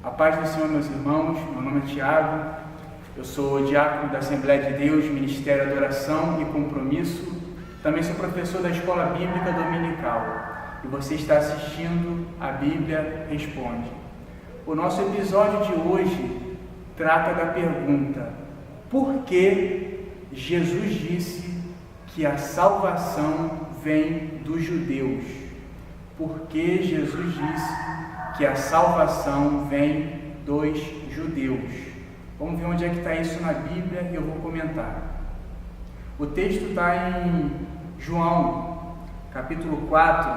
A paz do Senhor, meus irmãos. Meu nome é Tiago, eu sou diácono da Assembleia de Deus, Ministério Adoração e Compromisso. Também sou professor da Escola Bíblica Dominical e você está assistindo a Bíblia Responde. O nosso episódio de hoje trata da pergunta: por que Jesus disse que a salvação vem dos judeus? Por que Jesus disse que a salvação vem dos judeus? Vamos ver onde é que está isso na Bíblia e eu vou comentar. O texto está em João, capítulo 4,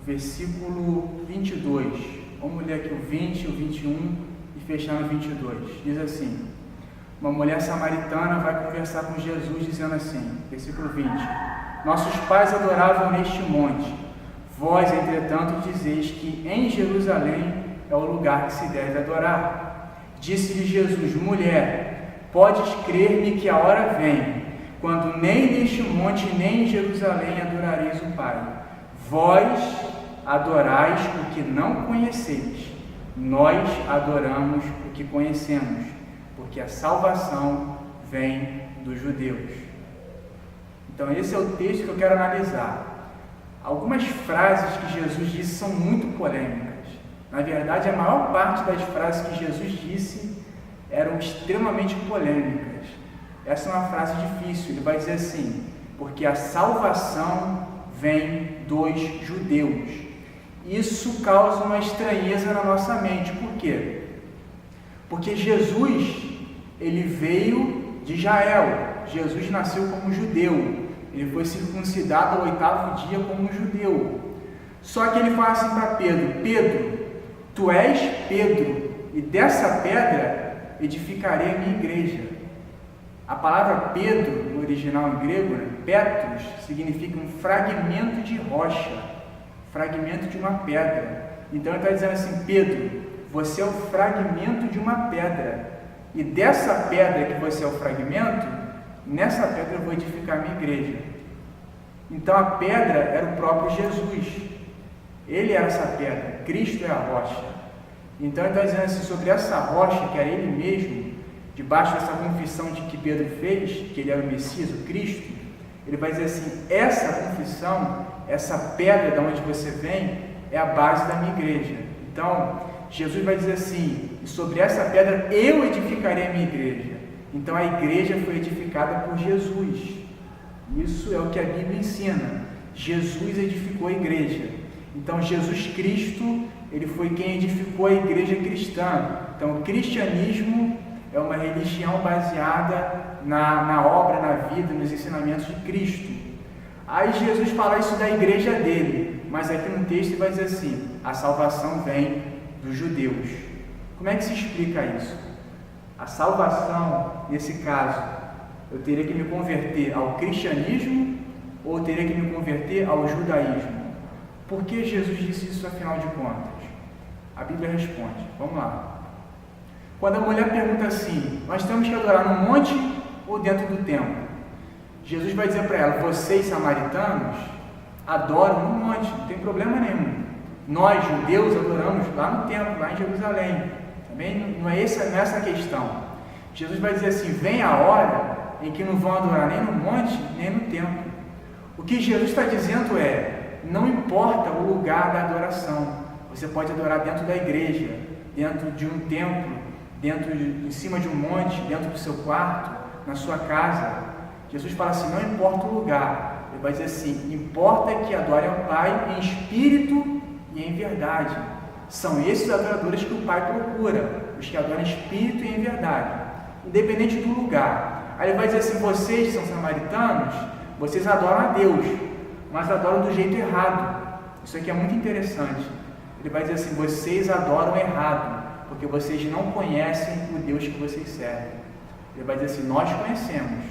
versículo 22. Vamos ler aqui o 20, o 21 e fechar no 22. Diz assim: uma mulher samaritana vai conversar com Jesus dizendo assim, versículo 20: nossos pais adoravam neste monte. Vós, entretanto, dizeis que em Jerusalém é o lugar que se deve adorar. Disse-lhe Jesus: mulher, podes crer-me que a hora vem, quando nem neste monte nem em Jerusalém adorareis o Pai. Vós adorais o que não conheceis, nós adoramos o que conhecemos, porque a salvação vem dos judeus. Então esse é o texto que eu quero analisar. Algumas frases que Jesus disse são muito polêmicas. Na verdade, a maior parte das frases que Jesus disse eram extremamente polêmicas. Essa é uma frase difícil. Ele vai dizer assim: porque a salvação vem dos judeus. Isso causa uma estranheza na nossa mente. Por quê? Porque Jesus, ele veio de Israel. Jesus nasceu como judeu. Ele foi circuncidado ao 8º dia como um judeu. Só que ele fala assim para Pedro: Pedro, tu és Pedro, e dessa pedra edificarei a minha igreja. A palavra Pedro, no original em grego, Petros, significa um fragmento de rocha, fragmento de uma pedra. Então ele está dizendo assim: Pedro, você é o fragmento de uma pedra, e dessa pedra que você é o fragmento, nessa pedra eu vou edificar a minha igreja. Então a pedra era o próprio Jesus. Ele era essa pedra, Cristo é a rocha. Então ele está dizendo assim, sobre essa rocha, que era ele mesmo, debaixo dessa confissão de que Pedro fez, que ele era o Messias, o Cristo, ele vai dizer assim: essa confissão, essa pedra de onde você vem, é a base da minha igreja. Então Jesus vai dizer assim: e sobre essa pedra eu edificarei a minha igreja. Então a igreja foi edificada por Jesus. Isso é o que a Bíblia ensina. Jesus edificou a igreja. Então Jesus Cristo, ele foi quem edificou a igreja cristã. Então o cristianismo é uma religião baseada na obra, na vida, nos ensinamentos de Cristo. Aí Jesus fala isso da igreja dele, mas aqui no texto ele vai dizer assim: a salvação vem dos judeus. Como é que se explica isso? A salvação, nesse caso, eu teria que me converter ao cristianismo ou eu teria que me converter ao judaísmo? Por que Jesus disse isso, afinal de contas? A Bíblia responde. Vamos lá. Quando a mulher pergunta assim: nós temos que adorar no monte ou dentro do templo? Jesus vai dizer para ela: vocês samaritanos adoram no monte, não tem problema nenhum. Nós, judeus, adoramos lá no templo, lá em Jerusalém. Também não é essa a questão. Jesus vai dizer assim: vem a hora em que não vão adorar nem no monte, nem no templo. O que Jesus está dizendo é: não importa o lugar da adoração. Você pode adorar dentro da igreja, dentro de um templo, em cima de um monte, dentro do seu quarto, na sua casa. Jesus fala assim: não importa o lugar. Ele vai dizer assim: importa que adorem ao Pai em espírito e em verdade. São esses adoradores que o Pai procura, os que adoram em espírito e em verdade, independente do lugar. Aí ele vai dizer assim: vocês são samaritanos, vocês adoram a Deus, mas adoram do jeito errado. Isso aqui é muito interessante. Ele vai dizer assim: vocês adoram errado, porque vocês não conhecem o Deus que vocês servem. Ele vai dizer assim: nós conhecemos,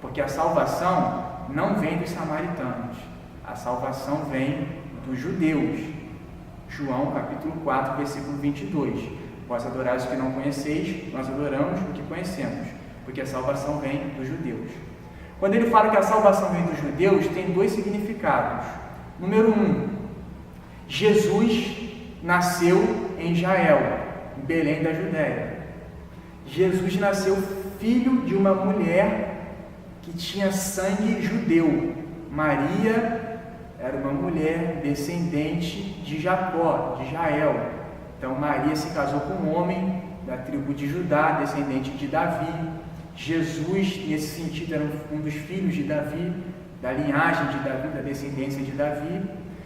porque a salvação não vem dos samaritanos, a salvação vem dos judeus. João capítulo 4, versículo 22. Vós adorais o que não conheceis, nós adoramos o que conhecemos, porque a salvação vem dos judeus. Quando ele fala que a salvação vem dos judeus, tem dois significados. Número 1, Jesus nasceu em Israel. em Belém da Judéia. Jesus nasceu filho de uma mulher que tinha sangue judeu. Maria era uma mulher descendente de Jacó, de Israel. Então Maria se casou com um homem da tribo de Judá, descendente de Davi. Jesus, nesse sentido, era um dos filhos de Davi, da linhagem de Davi, da descendência de Davi.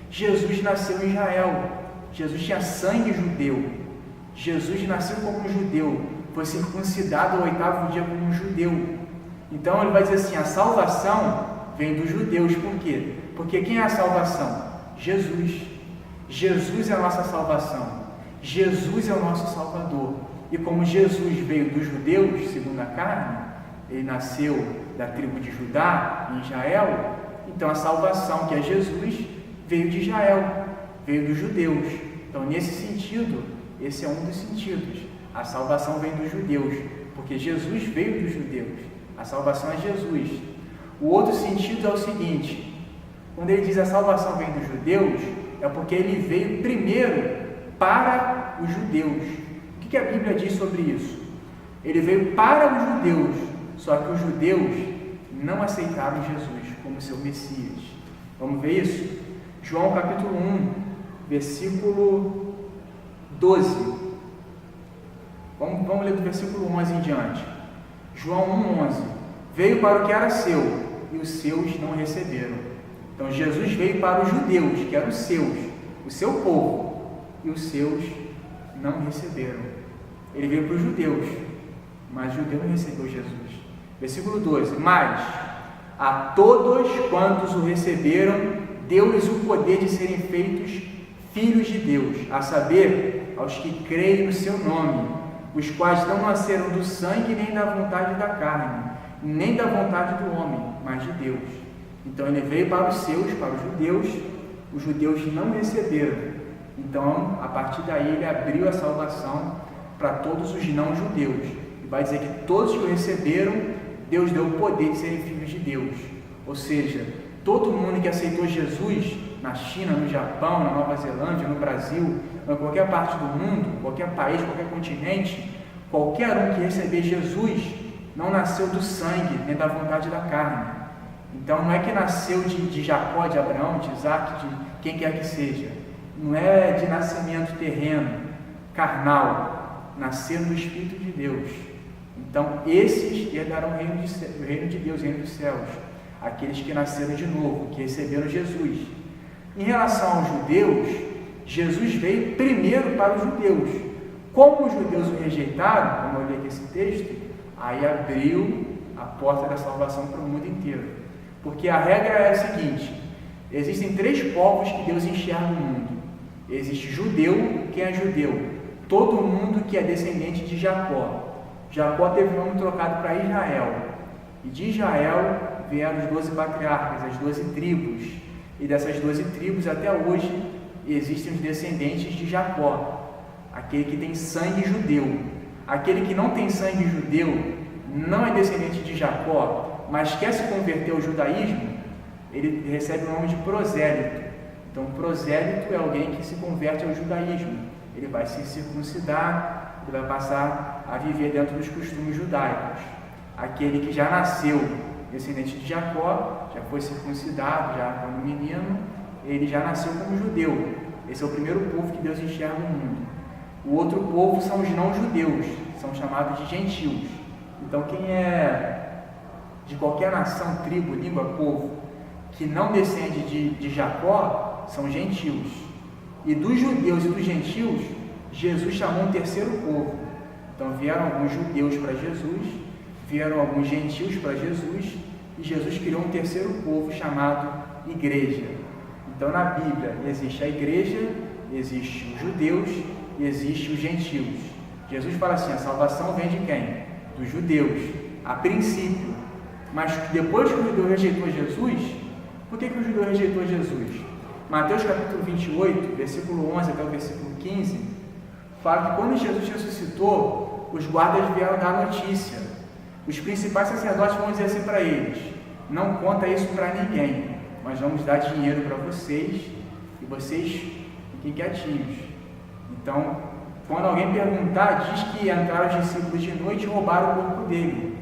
Jesus nasceu em Israel. Jesus tinha sangue judeu. Jesus nasceu como um judeu, foi circuncidado ao 8º dia como um judeu. Então ele vai dizer assim, a salvação vem dos judeus. Por quê? Porque quem é a salvação? Jesus. Jesus é a nossa salvação. Jesus é o nosso Salvador. E como Jesus veio dos judeus, segundo a carne, ele nasceu da tribo de Judá, em Israel, então a salvação, que é Jesus, veio de Israel, veio dos judeus. Então, nesse sentido, esse é um dos sentidos. A salvação vem dos judeus, porque Jesus veio dos judeus. A salvação é Jesus. O outro sentido é o seguinte: quando ele diz a salvação vem dos judeus, é porque ele veio primeiro para os judeus. O que a Bíblia diz sobre isso? Ele veio para os judeus, só que os judeus não aceitaram Jesus como seu Messias. Vamos ver isso? João capítulo 1, versículo 12. Vamos ler do versículo 11 em diante. João 1,11. Veio para o que era seu, e os seus não receberam. Então Jesus veio para os judeus, que eram os seus, o seu povo, e os seus não receberam. Ele veio para os judeus, mas o judeu não recebeu Jesus. Versículo 12. Mas a todos quantos o receberam, deu-lhes o poder de serem feitos filhos de Deus, a saber, aos que creem no seu nome, os quais não nasceram do sangue, nem da vontade da carne, nem da vontade do homem, mas de Deus. Então ele veio para os seus, para os judeus não receberam. Então, a partir daí, ele abriu a salvação para todos os não-judeus. E vai dizer que todos que o receberam, Deus deu o poder de serem filhos de Deus. Ou seja, todo mundo que aceitou Jesus, na China, no Japão, na Nova Zelândia, no Brasil, em qualquer parte do mundo, qualquer país, qualquer continente, qualquer um que receber Jesus, não nasceu do sangue, nem da vontade da carne. Então, não é que nasceu de Jacó, de Abraão, de Isaac, de quem quer que seja. Não é de nascimento terreno, carnal, nasceram do Espírito de Deus. Então, esses herdarão o reino de Deus, o reino dos céus. Aqueles que nasceram de novo, que receberam Jesus. Em relação aos judeus, Jesus veio primeiro para os judeus. Como os judeus o rejeitaram, como eu li aqui esse texto, aí abriu a porta da salvação para o mundo inteiro. Porque a regra é a seguinte: existem 3 povos que Deus enxerga no mundo. Existe judeu. Quem é judeu? Todo mundo que é descendente de Jacó. Jacó teve o nome trocado para Israel. E de Israel vieram os 12 patriarcas, as 12 tribos. E dessas 12 tribos, até hoje, existem os descendentes de Jacó. Aquele que tem sangue judeu. Aquele que não tem sangue judeu, não é descendente de Jacó, mas quer se converter ao judaísmo, ele recebe o nome de prosélito. Então, prosélito é alguém que se converte ao judaísmo. Ele vai se circuncidar, ele vai passar a viver dentro dos costumes judaicos. Aquele que já nasceu descendente de Jacó, já foi circuncidado, já quando menino, ele já nasceu como judeu. Esse é o primeiro povo que Deus enxerga no mundo. O outro povo são os não-judeus, são chamados de gentios. Então, quem é de qualquer nação, tribo, língua, povo, que não descende de Jacó, são gentios. E dos judeus e dos gentios, Jesus chamou um terceiro povo. Então, vieram alguns judeus para Jesus, vieram alguns gentios para Jesus, e Jesus criou um terceiro povo chamado igreja. Então, na Bíblia, existe a igreja, existe os judeus e existe os gentios. Jesus fala assim: a salvação vem de quem? Dos judeus, a princípio. Mas depois que o judeu rejeitou Jesus, por que o judeu rejeitou Jesus? Mateus capítulo 28, versículo 11 até o versículo 15, fala que quando Jesus ressuscitou, os guardas vieram dar notícia. Os principais sacerdotes vão dizer assim para eles: não conta isso para ninguém, nós vamos dar dinheiro para vocês, e vocês fiquem quietinhos. Então, quando alguém perguntar, diz que entraram os discípulos de noite e roubaram o corpo dele.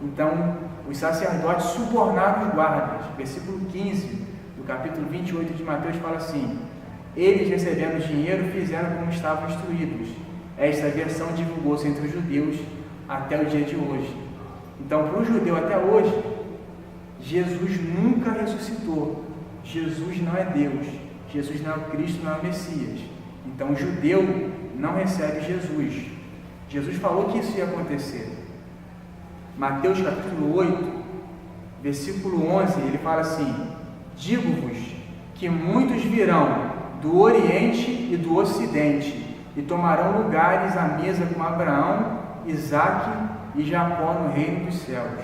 Então, os sacerdotes subornaram os guardas. Versículo 15 do capítulo 28 de Mateus fala assim: eles, recebendo dinheiro, fizeram como estavam instruídos. Esta versão divulgou-se entre os judeus até o dia de hoje. Então, para o judeu até hoje, Jesus nunca ressuscitou. Jesus não é Deus. Jesus não é o Cristo, não é o Messias. Então, o judeu não recebe Jesus. Jesus falou que isso ia acontecer. Mateus capítulo 8, versículo 11, ele fala assim: digo-vos que muitos virão do Oriente e do Ocidente e tomarão lugares à mesa com Abraão, Isaque e Jacó no reino dos céus.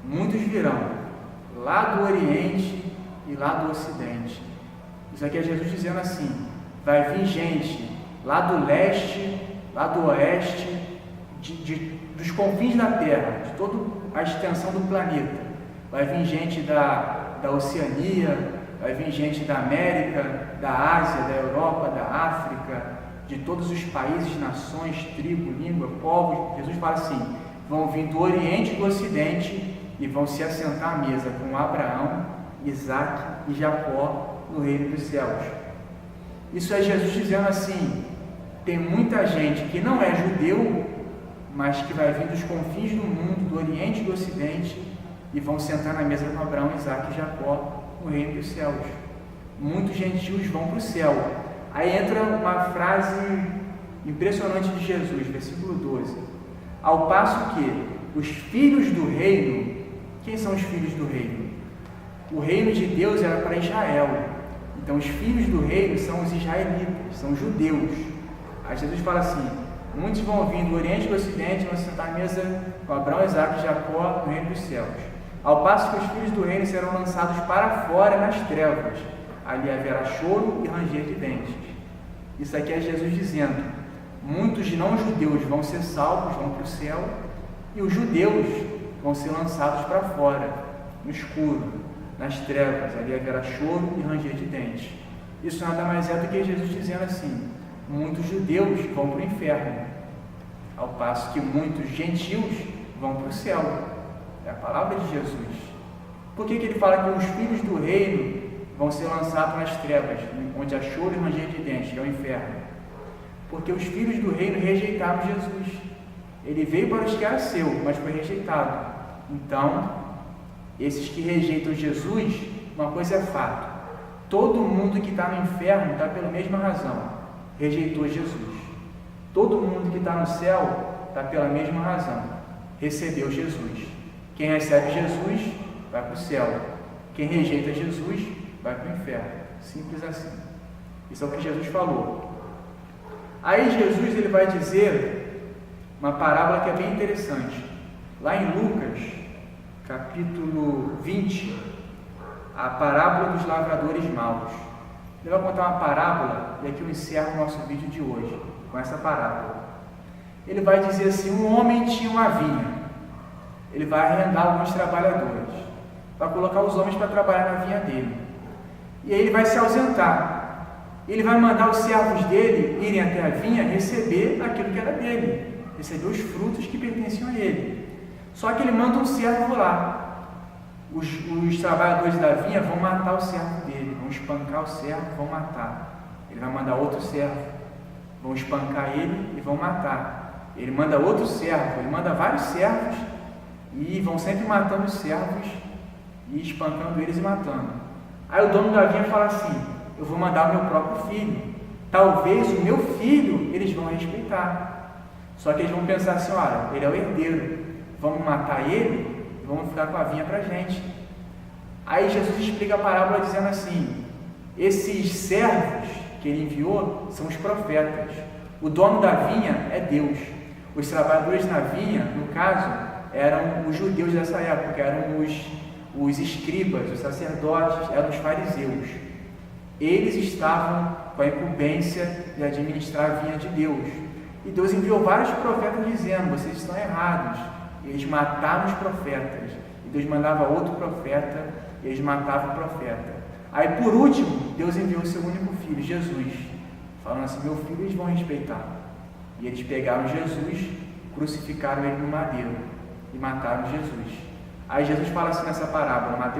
Muitos virão lá do Oriente e lá do Ocidente. Isso aqui é Jesus dizendo assim: vai vir gente lá do leste, lá do oeste, dos confins da terra, de toda a extensão do planeta. Vai vir gente da Oceania, vai vir gente da América, da Ásia, da Europa, da África, de todos os países, nações, tribo, língua, povos. Jesus fala assim: vão vir do Oriente e do Ocidente e vão se assentar à mesa com Abraão, Isaque e Jacó no reino dos céus. Isso é Jesus dizendo assim: tem muita gente que não é judeu, mas que vai vir dos confins do mundo, do Oriente e do Ocidente, e vão sentar na mesa com Abraão, Isaque e Jacó no reino dos céus. Muitos gentios vão para o céu. Aí entra uma frase impressionante de Jesus, versículo 12: ao passo que os filhos do reino, quem são os filhos do reino? O reino de Deus era para Israel. Então os filhos do reino são os israelitas, são os judeus. Aí Jesus fala assim: muitos vão vir do Oriente e do Ocidente, vão sentar à mesa com Abraão, Isaque e Jacó no reino dos céus. Ao passo que os filhos do reino serão lançados para fora nas trevas. Ali haverá choro e ranger de dentes. Isso aqui é Jesus dizendo: muitos não-judeus vão ser salvos, vão para o céu, e os judeus vão ser lançados para fora, no escuro, nas trevas. Ali haverá choro e ranger de dentes. Isso nada mais é do que Jesus dizendo assim: muitos judeus vão para o inferno, ao passo que muitos gentios vão para o céu. É a palavra de Jesus. Por que ele fala que os filhos do reino vão ser lançados nas trevas, onde há choro e ranger de dentes, que é o inferno? Porque os filhos do reino rejeitaram Jesus. Ele veio para os que era seu, mas foi rejeitado. Então, esses que rejeitam Jesus, uma coisa é fato: todo mundo que está no inferno está pela mesma razão, rejeitou Jesus. Todo mundo que está no céu está pela mesma razão, recebeu Jesus. Quem recebe Jesus vai para o céu. Quem rejeita Jesus vai para o inferno. Simples assim. Isso é o que Jesus falou. Aí Jesus ele vai dizer uma parábola que é bem interessante. Lá em Lucas, capítulo 20, a parábola dos lavradores maus. Ele vai contar uma parábola, e aqui eu encerro o nosso vídeo de hoje, com essa parábola. Ele vai dizer assim: um homem tinha uma vinha. Ele vai arrendar alguns trabalhadores, vai colocar os homens para trabalhar na vinha dele. E aí ele vai se ausentar. Ele vai mandar os servos dele irem até a vinha receber aquilo que era dele, receber os frutos que pertenciam a ele. Só que ele manda um servo lá. Os trabalhadores da vinha vão matar o servo dele, vão espancar o servo, vão matar. Ele vai mandar outro servo, vão espancar ele e vão matar. Ele manda outro servo, ele manda vários servos, e vão sempre matando os servos e espancando eles e matando. Aí o dono da vinha fala assim: eu vou mandar o meu próprio filho, talvez o meu filho eles vão respeitar. Só que eles vão pensar assim: olha, ele é o herdeiro, vamos matar ele e vamos ficar com a vinha para a gente. Aí Jesus explica a parábola dizendo assim: esses servos que ele enviou são os profetas, o dono da vinha é Deus. Os trabalhadores na vinha, no caso, eram os judeus dessa época, eram os escribas, os sacerdotes, eram os fariseus. Eles estavam com a incumbência de administrar a vinha de Deus. E Deus enviou vários profetas dizendo: vocês estão errados. Eles mataram os profetas. E Deus mandava outro profeta, e eles matavam o profeta. Aí, por último, Deus enviou o seu único filho, Jesus. falando assim: meu filho, eles vão respeitar. E eles pegaram Jesus, crucificaram ele no madeiro e mataram Jesus. Aí Jesus fala assim nessa parábola,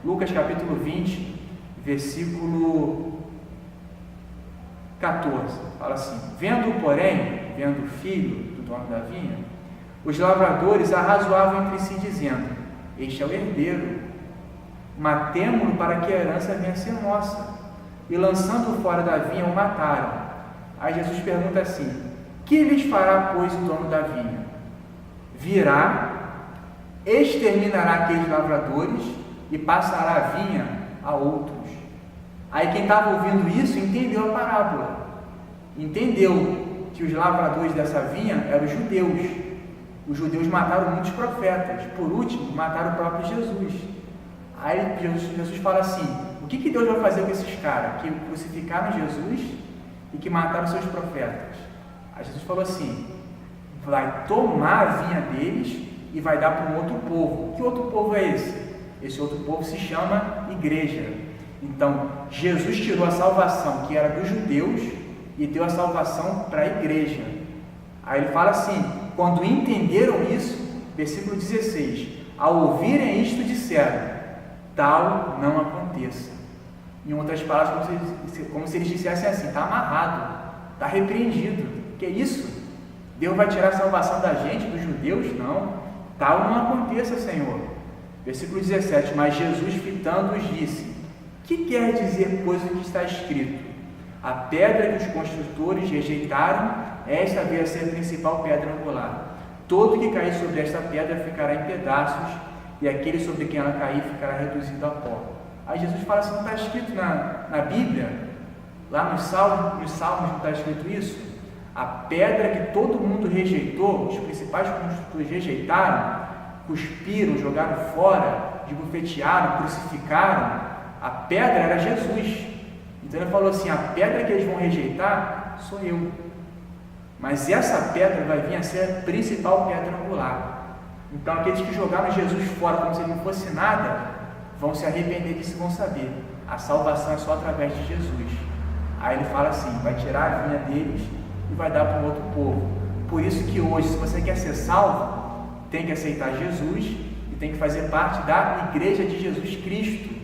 Lucas capítulo 20, versículo 14, fala assim: vendo o filho do dono da vinha, os lavradores arrazoavam entre si, dizendo: este é o herdeiro, matemo-lo para que a herança venha a ser nossa. E lançando-o fora da vinha, o mataram. Aí Jesus pergunta assim: que lhes fará, pois, o dono da vinha? Virá, exterminará aqueles lavradores e passará a vinha a outros. Aí quem estava ouvindo isso entendeu a parábola, entendeu que os lavradores dessa vinha eram os judeus. Os judeus mataram muitos profetas, por último mataram o próprio Jesus. Aí Jesus fala assim: o que Deus vai fazer com esses caras que crucificaram Jesus e que mataram seus profetas? Aí Jesus falou assim: vai tomar a vinha deles e vai dar para um outro povo. Que outro povo é esse? Esse outro povo se chama igreja. Então, Jesus tirou a salvação que era dos judeus e deu a salvação para a igreja. Aí ele fala assim: quando entenderam isso, versículo 16, ao ouvirem isto disseram: tal não aconteça. Em outras palavras, como se eles dissessem assim: está amarrado, está repreendido. Que isso? Deus vai tirar a salvação da gente, dos judeus? Não, tal não aconteça, Senhor. Versículo 17, mas Jesus, fitando-os, disse: que quer dizer, pois, o que está escrito? A pedra que os construtores rejeitaram, esta veio a ser a principal pedra angular. Todo que cair sobre esta pedra ficará em pedaços, e aquele sobre quem ela cair ficará reduzido a pó. Aí Jesus fala assim: não está escrito na Bíblia, lá nos Salmos não está escrito isso? A pedra que todo mundo rejeitou, os principais construtores rejeitaram, cuspiram, jogaram fora, esbofetearam, crucificaram, a pedra era Jesus. Então ele falou assim: a pedra que eles vão rejeitar sou eu, mas essa pedra vai vir a ser a principal pedra angular. Então aqueles que jogaram Jesus fora como se ele não fosse nada, vão se arrepender disso e vão saber: a salvação é só através de Jesus. Aí ele fala assim: vai tirar a vinha deles e vai dar para um outro povo. Por isso que hoje, se você quer ser salvo, tem que aceitar Jesus e tem que fazer parte da igreja de Jesus Cristo,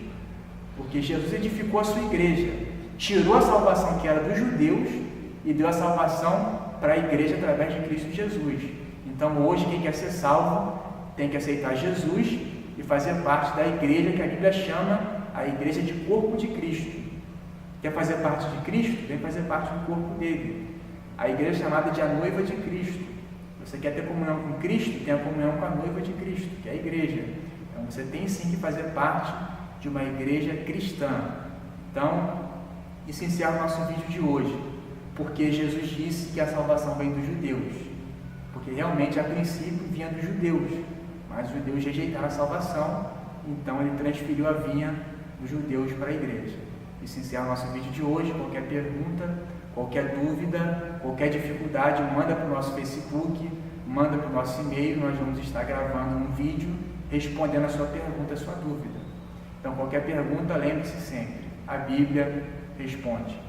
porque Jesus edificou a sua igreja, tirou a salvação que era dos judeus e deu a salvação para a igreja através de Cristo Jesus. Então hoje quem quer ser salvo tem que aceitar Jesus e fazer parte da igreja que a Bíblia chama a igreja de corpo de Cristo. Quer fazer parte de Cristo? Vem fazer parte do corpo dele. A igreja é chamada de a noiva de Cristo. Você quer ter comunhão com Cristo? Tem a comunhão com a noiva de Cristo, que é a igreja. Então você tem sim que fazer parte de uma igreja cristã. Então, isso encerra o nosso vídeo de hoje, porque Jesus disse que a salvação vem dos judeus, porque realmente a princípio vinha dos judeus, mas os judeus rejeitaram a salvação, então ele transferiu a vinha dos judeus para a igreja. Isso encerra o nosso vídeo de hoje. Qualquer pergunta, qualquer dúvida, qualquer dificuldade, manda para o nosso Facebook, manda para o nosso e-mail, nós vamos estar gravando um vídeo respondendo a sua pergunta, a sua dúvida. Então qualquer pergunta, lembre-se sempre, a Bíblia responde.